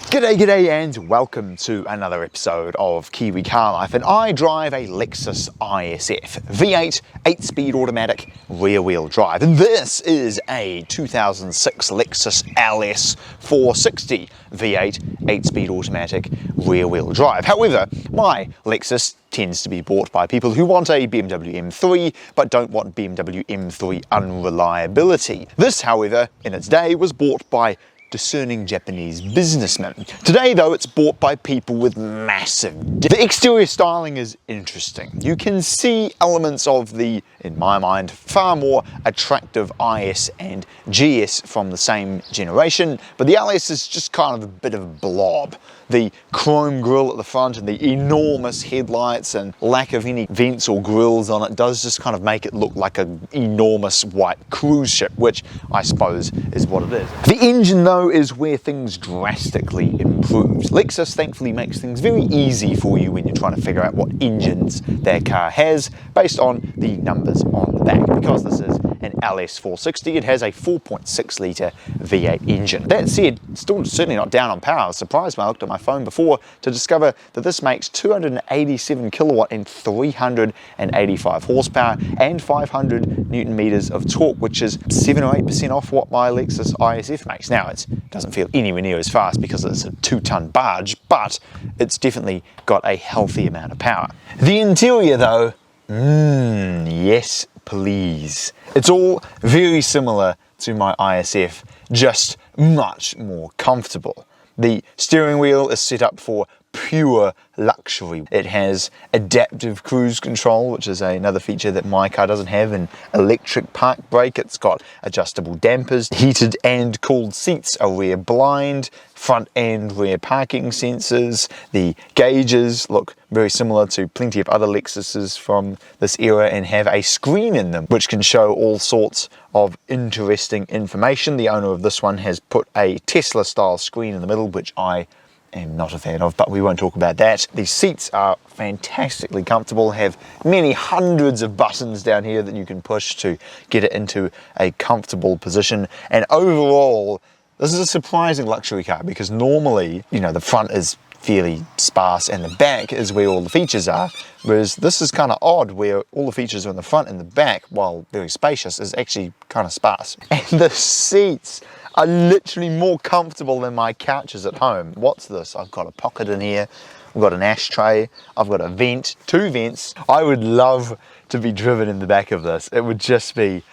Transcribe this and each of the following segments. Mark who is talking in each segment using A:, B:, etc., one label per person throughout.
A: G'day and welcome to another episode of Kiwi Car Life, and I drive a Lexus ISF V8 8-speed automatic rear-wheel drive, and this is a 2006 Lexus LS460 V8 8-speed automatic rear-wheel drive. However, my Lexus tends to be bought by people who want a BMW M3 but don't want BMW M3 unreliability. This, however, in its day was bought by discerning Japanese businessmen. Today though, it's bought by people with massive The exterior styling is interesting. You can see elements of the, in my mind, far more attractive IS and GS from the same generation, but the LS is just kind of a bit of a blob. The chrome grille at the front and the enormous headlights and lack of any vents or grills on it does just kind of make it look like an enormous white cruise ship, which I suppose is what it is. The engine though is where things drastically improved. Lexus thankfully makes things very easy for you when you're trying to figure out what engines their car has based on the numbers on the back. Because this is an LS460, it has a 4.6 litre V8 engine. That said, still certainly not down on power. I was surprised when I looked at my phone before to discover that this makes 287 kilowatt and 385 horsepower and 500 newton meters of torque, which is 7 or 8% off what my Lexus ISF makes. Now, it doesn't feel anywhere near as fast because it's a 2-ton barge, but it's definitely got a healthy amount of power. The interior though, yes please. It's all very similar to my ISF, just much more comfortable. The steering wheel is set up for pure luxury. It has adaptive cruise control, which is another feature that my car doesn't have, an electric park brake. It's got adjustable dampers, heated and cooled seats, a rear blind, front and rear parking sensors. The gauges look very similar to plenty of other Lexuses from this era and have a screen in them which can show all sorts of interesting information. The owner of this one has put a Tesla style screen in the middle, which I am not a fan of, but we won't talk about that. The seats are fantastically comfortable, have many hundreds of buttons down here that you can push to get it into a comfortable position, and overall this is a surprising luxury car because normally, you know, the front is fairly sparse and the back is where all the features are, whereas this is kind of odd where all the features are in the front and the back, while very spacious, is actually kind of sparse. And the seats are literally more comfortable than my couches at home. What's this? I've got a pocket in here, I've got an ashtray, I've got a vent, 2 vents. I would love to be driven in the back of this. It would just be,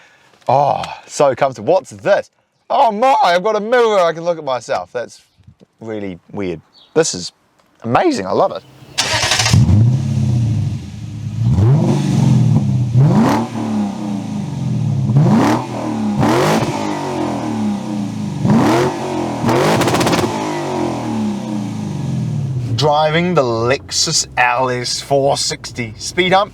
A: oh, so comfortable. What's this? Oh my, I've got a mirror, I can look at myself. That's really weird. This is amazing, I love it. Driving the Lexus LS460 speed hump,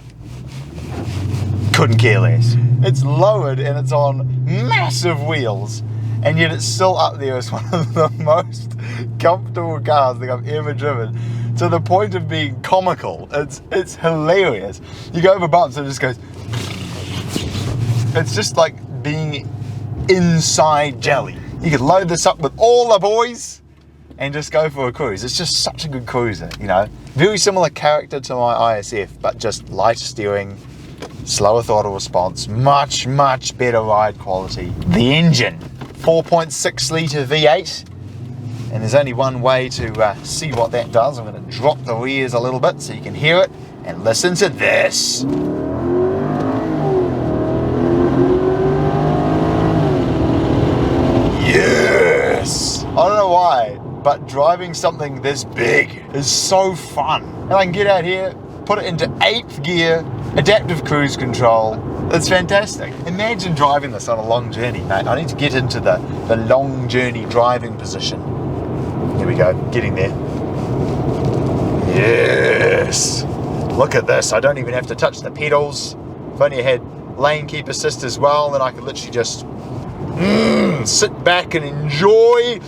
A: couldn't care less. It's lowered and it's on massive wheels, and yet it's still up there as one of the most comfortable cars I think I've ever driven, to the point of being comical. It's hilarious. You go over bumps and it just goes. It's just like being inside jelly. You could load this up with all the boys and just go for a cruise. It's just such a good cruiser, you know. Very similar character to my ISF, but just lighter steering, slower throttle response, much better ride quality. The engine, 4.6 litre V8, and there's only one way to see what that does. I'm going to drop the rears a little bit so you can hear it, and listen to this. Yes! I don't know why, but driving something this big is so fun. And I can get out here, put it into 8th gear, adaptive cruise control. It's fantastic. Imagine driving this on a long journey, mate. I need to get into the long journey driving position. Here we go, getting there. Yes! Look at this, I don't even have to touch the pedals. If only I had lane keep assist as well, then I could literally just sit back and enjoy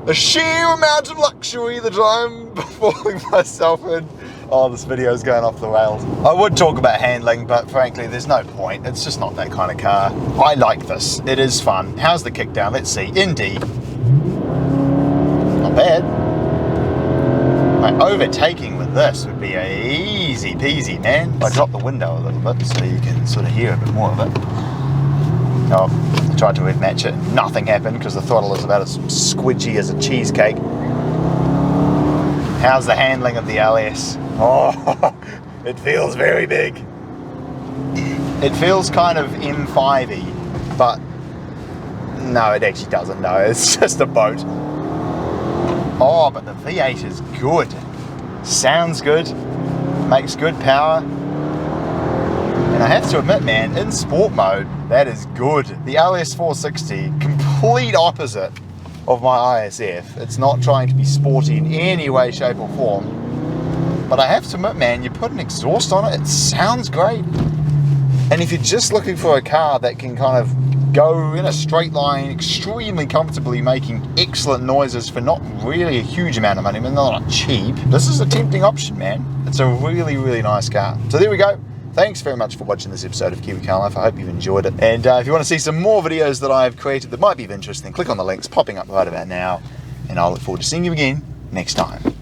A: the sheer amount of luxury that I'm falling myself in. Oh, this video is going off the rails. I would talk about handling, but frankly, there's no point. It's just not that kind of car. I like this. It is fun. How's the kickdown? Let's see. In D. Not bad. overtaking with this would be a easy peasy, man. I dropped the window a little bit so you can sort of hear a bit more of it. Oh, I tried to match it. Nothing happened because the throttle is about as squidgy as a cheesecake. How's the handling of the LS? Oh, it feels very big. It feels kind of M5-y, but no, it actually doesn't. No, it's just a boat. Oh, but the V8 is good. Sounds good, makes good power. And I have to admit, man, in sport mode, that is good. The LS460, complete opposite of my ISF. It's not trying to be sporty in any way, shape or form. But I have to admit, man, you put an exhaust on it, it sounds great. And if you're just looking for a car that can kind of go in a straight line extremely comfortably, making excellent noises for not really a huge amount of money, I mean, they're not cheap, this is a tempting option, man. It's a really, really nice car. So there we go. Thanks very much for watching this episode of Kiwi Car Life. I hope you've enjoyed it. And if you want to see some more videos that I've created that might be of interest, then click on the links popping up right about now. And I'll look forward to seeing you again next time.